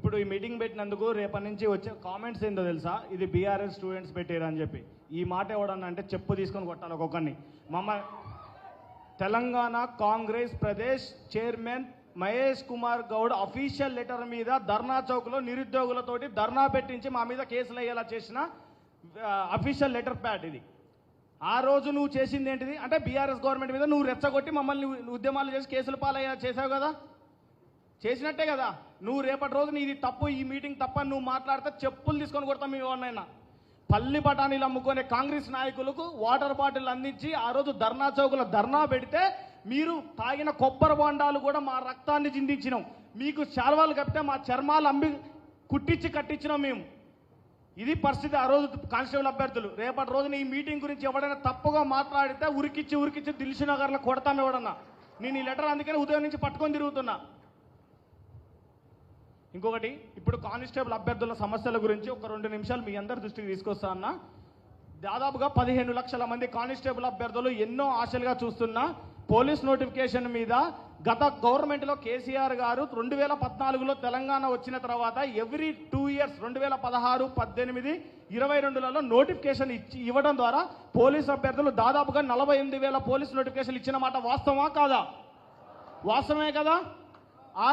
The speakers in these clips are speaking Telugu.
ఇప్పుడు ఈ మీటింగ్ పెట్టినందుకు రేపటి నుంచి వచ్చే కామెంట్స్ ఏందో తెలుసా, ఇది బీఆర్ఎస్ స్టూడెంట్స్ పెట్టారు అని చెప్పి. ఈ మాట ఎవడన్నా అంటే చెప్పు తీసుకొని కొట్టాలి ఒక్కొక్కరిని. Telangana Congress Pradesh chairman Mahesh Kumar Goud official letter మీద ధర్నా చౌక్లో నిరుద్యోగులతోటి ధర్నా పెట్టించి మా మీద కేసులు అయ్యేలా చేసిన అఫీషియల్ లెటర్ ప్యాడ్ ఇది. ఆ రోజు నువ్వు చేసింది ఏంటిది అంటే బీఆర్ఎస్ గవర్నమెంట్ మీద నువ్వు రెచ్చగొట్టి మమ్మల్ని ఉద్యమాలు చేసి కేసులు పాలయ్యేలా చేసావు కదా, చేసినట్టే కదా. నువ్వు రేపటి రోజు ఇది తప్పు, ఈ మీటింగ్ తప్పని నువ్వు మాట్లాడితే చెప్పులు తీసుకొని కొడతాం మీ ఎవరినైనా. పల్లి బఠానీలు అమ్ముకునే కాంగ్రెస్ నాయకులకు వాటర్ బాటిల్ అందించి ఆ రోజు ధర్నా చౌకులో ధర్నా పెడితే మీరు తాగిన కొబ్బరి బొండాలు కూడా మా రక్తాన్ని చిందించినాం. మీకు శాల్వాలు కప్పితే మా చర్మాలు అమ్మి కుట్టించి కట్టించినాం మేము. ఇది పరిస్థితి ఆ రోజు కానిస్టేబుల్ అభ్యర్థులు. రేపటి రోజున ఈ మీటింగ్ గురించి ఎవడైనా తప్పుగా మాట్లాడితే ఉరికిచ్చి దిల్సుఖ్నగర్లో కొడతాం ఎవడన్నా. నేను ఈ లెటర్ అందుకని ఉదయం నుంచి పట్టుకొని తిరుగుతున్నా. ఇంకొకటి, ఇప్పుడు కానిస్టేబుల్ అభ్యర్థుల సమస్యల గురించి ఒక 2 నిమిషాలు మీ అందరి దృష్టికి తీసుకొస్తా అన్న. దాదాపుగా 15 లక్షల మంది కానిస్టేబుల్ అభ్యర్థులు ఎన్నో ఆశలుగా చూస్తున్న పోలీస్ నోటిఫికేషన్ మీద గత గవర్నమెంట్లో కేసీఆర్ గారు 2014లో తెలంగాణ వచ్చిన తర్వాత ఎవ్రీ 2 ఇయర్స్ 2016, 18, 22లలో నోటిఫికేషన్ ఇవ్వడం ద్వారా పోలీస్ అభ్యర్థులు దాదాపుగా 48,000 పోలీస్ నోటిఫికేషన్లు ఇచ్చిన మాట వాస్తవమా కాదా? వాస్తవమే కదా. ఆ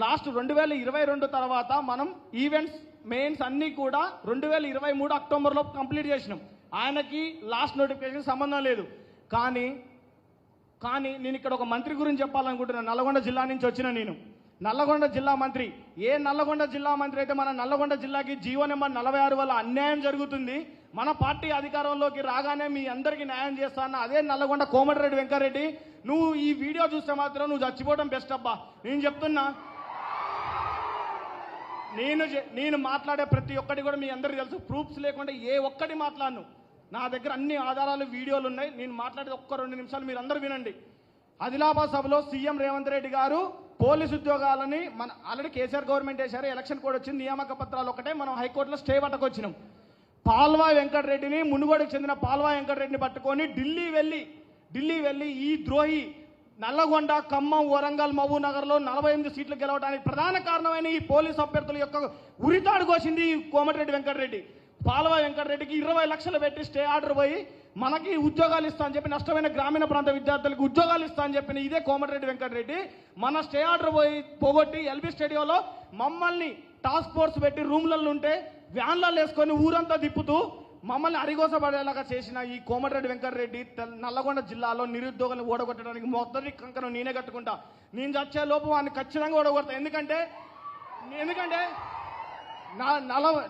లాస్ట్ 2022 తర్వాత మనం ఈవెంట్స్ మెయిన్స్ అన్నీ కూడా 2023 అక్టోబర్లో కంప్లీట్ చేసినాం. ఆయనకి లాస్ట్ నోటిఫికేషన్ సంబంధం లేదు. కానీ నేను ఇక్కడ ఒక మంత్రి గురించి చెప్పాలనుకుంటున్నాను. నల్లగొండ జిల్లా నుంచి వచ్చిన నేను. నల్లగొండ జిల్లా మంత్రి, ఏ నల్లగొండ జిల్లా మంత్రి అయితే మన నల్లగొండ జిల్లాకి జీవో నెంబర్ 46 వల్ల అన్యాయం జరుగుతుంది, మన పార్టీ అధికారంలోకి రాగానే మీ అందరికీ న్యాయం చేస్తాను అదే నల్లగొండ కోమటిరెడ్డి వెంకటరెడ్డి. నువ్వు ఈ వీడియో చూస్తే మాత్రం నువ్వు చచ్చిపోవడం బెస్ట్ అబ్బా. నేను చెప్తున్నా, నేను మాట్లాడే ప్రతి ఒక్కటి కూడా మీ అందరికీ తెలుసు. ప్రూఫ్స్ లేకుండా ఏ ఒక్కటి మాట్లాడను. నా దగ్గర అన్ని ఆధారాలు వీడియోలు ఉన్నాయి. నేను మాట్లాడేది 1-2 నిమిషాలు మీరు అందరూ వినండి. ఆదిలాబాద్ సభలో సీఎం రేవంత్ రెడ్డి గారు పోలీసు ఉద్యోగాలని మన ఆల్రెడీ కేసీఆర్ గవర్నమెంట్ వేశారు, ఎలక్షన్ కోడ్ వచ్చింది, నియామక పత్రాలు ఒకటే మనం హైకోర్టులో స్టే పట్టుకొచ్చినాం. పాల్వాయి వెంకటరెడ్డిని, మునుగోడుకు చెందిన పాల్వాయి వెంకటరెడ్డిని పట్టుకొని ఢిల్లీ వెళ్ళి ఈ ద్రోహి నల్లగొండ, ఖమ్మం, వరంగల్, మహబూబ్ నగర్లో 48 సీట్లు గెలవడానికి ప్రధాన కారణమైన ఈ పోలీసు అభ్యర్థుల యొక్క ఉరితాడు కోసింది ఈ కోమటిరెడ్డి వెంకటరెడ్డి. పాల్వాయి వెంకటరెడ్డికి 20 లక్షలు పెట్టి స్టే ఆర్డర్ పోయి మనకి ఉద్యోగాలు ఇస్తా అని చెప్పి, నష్టమైన గ్రామీణ ప్రాంత విద్యార్థులకు ఉద్యోగాలు ఇస్తా అని చెప్పిన ఇదే కోమటిరెడ్డి వెంకటరెడ్డి మన స్టే ఆర్డర్ పోగొట్టి ఎల్బీ స్టేడియంలో మమ్మల్ని టాస్క్ ఫోర్స్ పెట్టి రూమ్లలో ఉంటే వ్యాన్లలో వేసుకొని ఊరంతా తిప్పుతూ మమ్మల్ని అరిగోసపడేలాగా చేసిన ఈ కోమటిరెడ్డి వెంకటరెడ్డి నల్లగొండ జిల్లాలో నిరుద్యోగులను ఓడగొట్టడానికి మొదటి కంకణం నేనే కట్టుకుంటా. నేను చచ్చే లోపు వాడిని ఖచ్చితంగా ఓడగొడతా. ఎందుకంటే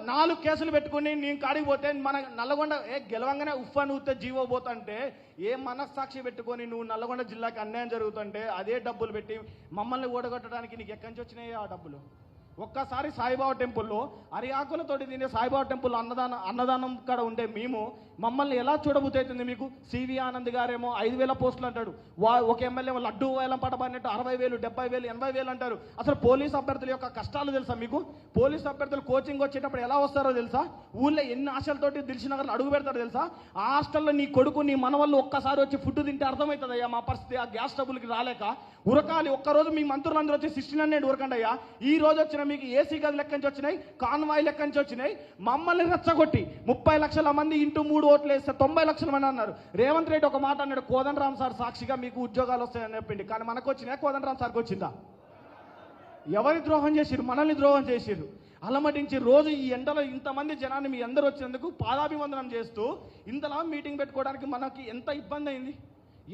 4 కేసులు పెట్టుకుని నేను కాడికి పోతే మన నల్లగొండ గెలవంగానే ఉఫ్ఫని ఊతే జీవో పోతుంటే ఏ మనస్సాక్షి పెట్టుకొని నువ్వు నల్లగొండ జిల్లాకి అన్యాయం జరుగుతుంటే అదే డబ్బులు పెట్టి మమ్మల్ని ఓడగొట్టడానికి నీకు ఎక్కడి నుంచి వచ్చినాయి ఆ డబ్బులు? ఒక్కసారి సాయిబాబా టెంపుల్లో అరియాకులతోటి తినే సాయిబాబా టెంపుల్ అన్నదానం కాడ ఉండే మేము మమ్మల్ని ఎలా చూడబుద్దవుతుంది మీకు? సివి ఆనంద్ గారేమో 5,000 పోస్టులు అంటాడు, ఒక ఎమ్మెల్యే లడ్డు వేలం పడబడినట్టు 60,000, 70,000, 80,000 అంటారు. అసలు పోలీస్ అభ్యర్థుల యొక్క కష్టాలు తెలుసా మీకు? పోలీస్ అభ్యర్థులు కోచింగ్ వచ్చేటప్పుడు ఎలా వస్తారో తెలుసా? ఊళ్ళో ఎన్ని ఆశలతోటి దిల్సుఖ్నగర్లో అడుగు పెడతారో తెలుసా? ఆ హాస్టల్లో నీ కొడుకు, నీ మనవళ్ళు ఒక్కసారి వచ్చి ఫుడ్ తింటే అర్థమవుతుంది అయ్యా మా పరిస్థితి. ఆ గ్యాస్ ట్రబుల్కి రాలేక ఉరకాలి. ఒక్కరోజు మీ మంత్రులందరూ వచ్చి 1600 ఉరకండి అయ్యా. ఈ రోజు వచ్చిన మీకు ఏసీ గది లెక్క నుంచి వచ్చినాయి, కాన్వాయ్ లెక్క నుంచి వచ్చినాయి. మమ్మల్ని రెచ్చగొట్టి 30 లక్షల మంది ఇంటూ 3 ఓట్లు వేస్తే 90 లక్షల మంది అన్నారు. రేవంత్ రెడ్డి ఒక మాట అన్నాడు, కోదండరామ్ సార్ సాక్షిగా మీకు ఉద్యోగాలు వస్తాయని చెప్పింది. కానీ మనకు వచ్చినాయా? కోదండరామ్ సార్కి వచ్చిందా? ఎవరి ద్రోహం చేసిర్రు? మనల్ని ద్రోహం చేసిర్రు. అలమటించి రోజు ఈ ఎండలో ఇంతమంది జనాన్ని మీ అందరూ వచ్చినందుకు పాదాభివందనం చేస్తూ ఇంతలా మీటింగ్ పెట్టుకోవడానికి మనకి ఎంత ఇబ్బంది అయింది.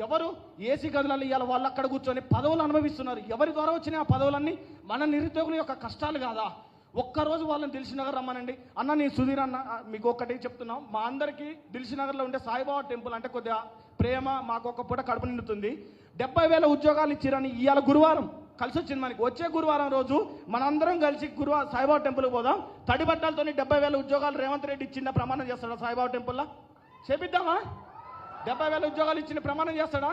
ఎవరు ఏసీ గదులలో ఇవాళ వాళ్ళు అక్కడ కూర్చొని పదవులు అనుభవిస్తున్నారు. ఎవరి ద్వారా వచ్చినాయి ఆ పదవులన్నీ? మన నిరుద్యోగుల యొక్క కష్టాలు కాదా? ఒక్కరోజు వాళ్ళని దిల్సుఖ్నగర్ రమ్మనండి. అన్న నేను సుధీర్ అన్న మీకు ఒక్కటి చెప్తున్నాం, మా అందరికీ దిల్సుఖ్నగర్లో ఉండే సాయిబాబా టెంపుల్ అంటే కొద్దిగా ప్రేమ, మాకు ఒక పూట కడుపు నిండుతుంది. 70,000 ఉద్యోగాలు ఇచ్చిరని ఇవాళ గురువారం కలిసి వచ్చింది మనకి. వచ్చే గురువారం రోజు మనందరం కలిసి సాయిబాబా టెంపుల్కి పోదాం. తడి బట్టలతో 70,000 ఉద్యోగాలు రేవంత్ రెడ్డి ఇచ్చిన ప్రమాణం చేస్తాడా సాయిబాబా టెంపుల్లో? చేపిద్దామా? 70,000 ఉద్యోగాలు ఇచ్చిన ప్రమాణం చేస్తాడా?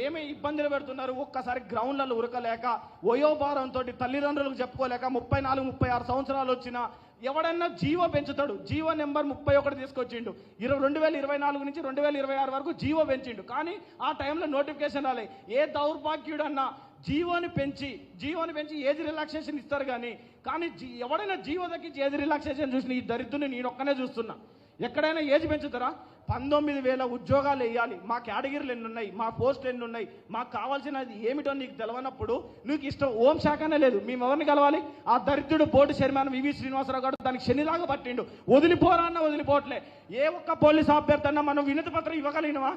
ఏమి ఇబ్బందులు పెడుతున్నారు. ఒక్కసారి గ్రౌండ్లలో ఉరకలేక, వయోభారంతో తల్లిదండ్రులకు చెప్పుకోలేక 34, 36 సంవత్సరాలు వచ్చిన ఎవడన్నా జీవో పెంచుతాడు. జీవో నెంబర్ 31 తీసుకొచ్చిండు. 2024 నుంచి 2026 వరకు జీవో పెంచిండు. కానీ ఆ టైంలో నోటిఫికేషన్ రాలే. ఏ దౌర్భాగ్యుడన్నా జీవోని పెంచి ఏజ్ రిలాక్సేషన్ ఇస్తారు కానీ ఎవడైనా జీవో తగ్గించి ఏజ్ రిలాక్సేషన్ చూసిన ఈ దరిద్రుని నేను ఒక్కనే చూస్తున్నా. ఎక్కడైనా ఏజ్ పెంచుతారా? 19,000 ఉద్యోగాలు వేయాలి. మా కేటగిరీలు ఎన్ని ఉన్నాయి, మా పోస్టులు ఎన్ని ఉన్నాయి, మాకు కావాల్సినది ఏమిటో నీకు తెలవనప్పుడు నీకు ఇష్టం హోంశాఖనే లేదు. మేము ఎవరిని కలవాలి? ఆ దరిద్రుడు బోర్డు చైర్మన్ వివి శ్రీనివాసరావు గారు దానికి శనిలాగా పట్టిండు. వదిలిపోరా అన్న వదిలిపోవట్లే. ఏ ఒక్క పోలీస్ అభ్యర్థి అన్నా మనం వినతి పత్రం ఇవ్వగలిగినవా?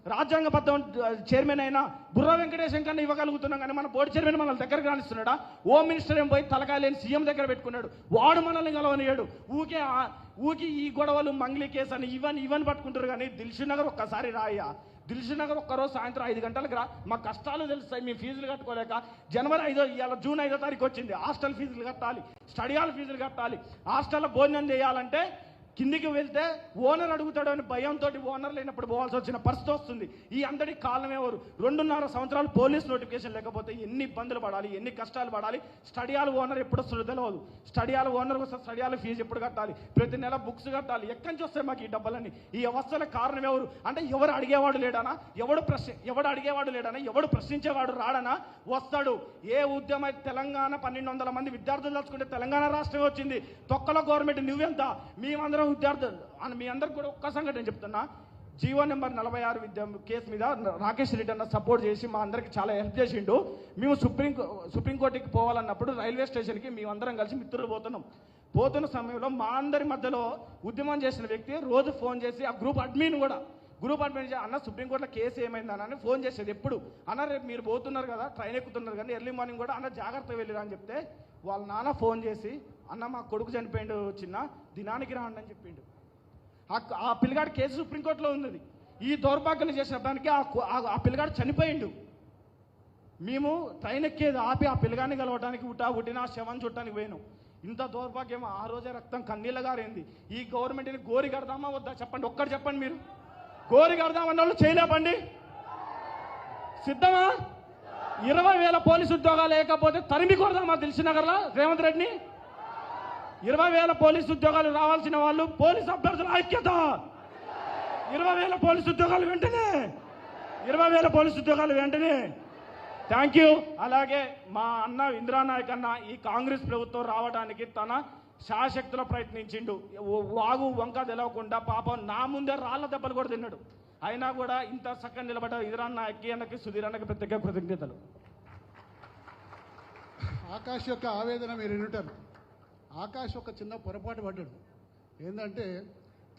రాజ్యాంగబద్ధం చైర్మన్ అయినా బుర్రా వెంకటేశం కన్నా ఇవ్వగలుగుతున్నాం కానీ మన బోర్డు చైర్మన్ మనల్ని దగ్గరకు రానిస్తున్నాడా? హోమ్ మినిస్టర్ ఏం పోయి తలకాయ లేని సీఎం దగ్గర పెట్టుకున్నాడు. వాడు మనల్ని కలవనియాడు. ఊకి ఈ గొడవలు మంగ్లీ కేసు అని ఇవన్నీ పట్టుకుంటారు. కానీ దిల్షుక్ నగర్ ఒక్కసారి రాయ్యా. దిల్షుక్ నగర్ ఒక్కరోజు సాయంత్రం 5 గంటలకు రా. మా కష్టాలు తెలుస్తాయి. మేము ఫీజులు కట్టుకోలేక ఇవాళ జూన్ 5వ తారీఖు వచ్చింది. హాస్టల్ ఫీజులు కట్టాలి, స్టడీ హాల్ ఫీజులు కట్టాలి. హాస్టల్లో భోజనం చేయాలంటే కిందికి వెళ్తే ఓనర్ అడుగుతాడు అని భయంతో ఓనర్ లేనప్పుడు పోవాల్సి వచ్చిన పరిస్థితి వస్తుంది. ఈ అందరి కాలం ఎవరు? 2.5 సంవత్సరాలు పోలీస్ నోటిఫికేషన్ లేకపోతే ఎన్ని ఇబ్బందులు పడాలి, ఎన్ని కష్టాలు పడాలి. స్టడీ హాల్ ఓనర్ ఎప్పుడు వస్తుందో తెలియదు. స్టడీ హాల్ ఓనర్ కోసం స్టడీ హాల్ ఫీజు ఎప్పుడు కట్టాలి, ప్రతి నెల బుక్స్ కట్టాలి. ఎక్కడి నుంచి వస్తాయి మాకు ఈ డబ్బులని? ఈ అవస్థల కారణం ఎవరు? అంటే ఎవరు అడిగేవాడు లేడానా? ఎవడు ప్రశ్నించేవాడు రాడనా? వస్తాడు. ఏ ఉద్యమ తెలంగాణ 1200 మంది విద్యార్థులు తలుచుకుంటే తెలంగాణ రాష్ట్రమే వచ్చింది. తొక్కల గవర్నమెంట్ నువ్వెంత? మేమందరం విద్యార్థులు అని మీ అందరికి కూడా ఒక్క సంఘటన చెప్తున్నా. జీవో నెంబర్ 46 కేసు మీద రాకేష్ రెడ్డి అన్న సపోర్ట్ చేసి మా అందరికి చాలా హెల్ప్ చేసిండు. మేము సుప్రీంకోర్టుకి పోవాలన్నప్పుడు రైల్వే స్టేషన్కి మేమందరం కలిసి మిత్రులు పోతున్న సమయంలో మా అందరి మధ్యలో ఉద్యమం చేసిన వ్యక్తి రోజు ఫోన్ చేసి ఆ గ్రూప్ అడ్మిన్ అన్న సుప్రీంకోర్టులో కేసు ఏమైందని ఫోన్ చేసేది. ఎప్పుడు అన్న రేపు మీరు పోతున్నారు కదా, ట్రైన్ ఎక్కుతున్నారు కానీ ఎర్లీ మార్నింగ్ కూడా అన్న జాగ్రత్తగా వెళ్ళిరా అని చెప్తే వాళ్ళ నాన్న ఫోన్ చేసి అన్న మా కొడుకు చనిపోయిండు, చిన్న దినానికి రాండి అని చెప్పిండు. ఆ పిల్లగాడి కేసు సుప్రీంకోర్టులో ఉన్నది. ఈ దౌర్భాగ్యం చేసిన దానికి ఆ పిల్లగాడు చనిపోయిండు. మేము ట్రైన్ ఎక్కేది ఆపి ఆ పిల్లగాడిని కలవడానికి ఉట్టిన శవం చుట్టానికి పోయినాం. ఇంత దౌర్భాగ్యం. ఆ రోజే రక్తం కన్నీళ్ళ గారైంది. ఈ గవర్నమెంట్ని గోరి కడదామా వద్దా చెప్పండి? ఒక్కటి చెప్పండి. మీరు గోరి కడదామన్న వాళ్ళు చేయలేపండి. సిద్ధమా? 20,000 పోలీసు ఉద్యోగాలు లేకపోతే తరిమి కొడదామా దిల్షుక్ నగర్లో రేవంత్ రెడ్డిని? 20,000 పోలీసు ఉద్యోగాలు రావాల్సిన వాళ్ళు పోలీసు అభ్యర్థుల ఐక్యత. 20,000 పోలీసు ఉద్యోగాలు వెంటనే. 20,000 పోలీసు ఉద్యోగాలు వెంటనే. Thank you. అలాగే మా అన్న ఇంద్రానాయక్ అన్న ఈ కాంగ్రెస్ ప్రభుత్వం రావడానికి తన శాశక్తుల ప్రయత్నించిండు. వాగు వంక తెలవకుండా పాపం నా ముందే రాళ్ల దెబ్బలు కూడా తిన్నాడు. అయినా కూడా ఇంత చక్కగా నిలబడ్డ ఇంద్రానాయక్కి అన్నకి సుధీర్ అన్నకి ప్రత్యేక కృతజ్ఞతలు. ఆకాష్ యొక్క ఆవేదన మీరు వింటారు. ఆకాష్ ఒక చిన్న పొరపాటు పడ్డాడు. ఏంటంటే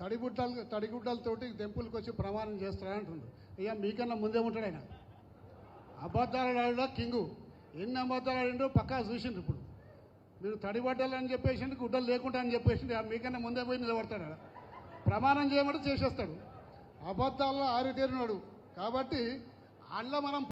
తడిగుడ్డలతోటి టెంపుల్కి వచ్చి ప్రమాణం చేస్తాడంటుంది. ఇక మీకన్నా ముందే ఉంటాడు ఆయన. అబద్ధాలు ఆడినా కింగు. ఎన్ని అబద్ధాలు ఆడిండో పక్కా చూసిండు. ఇప్పుడు మీరు తడిబడ్డలు అని చెప్పేసి గుడ్డలు లేకుండా అని చెప్పేసి మీకన్నా ముందే పోయి నిలబడతాడు. ప్రమాణం చేయమంటే చేసేస్తాడు. అబద్ధాల్లో ఆరితేరినాడు. కాబట్టి అందులో మనం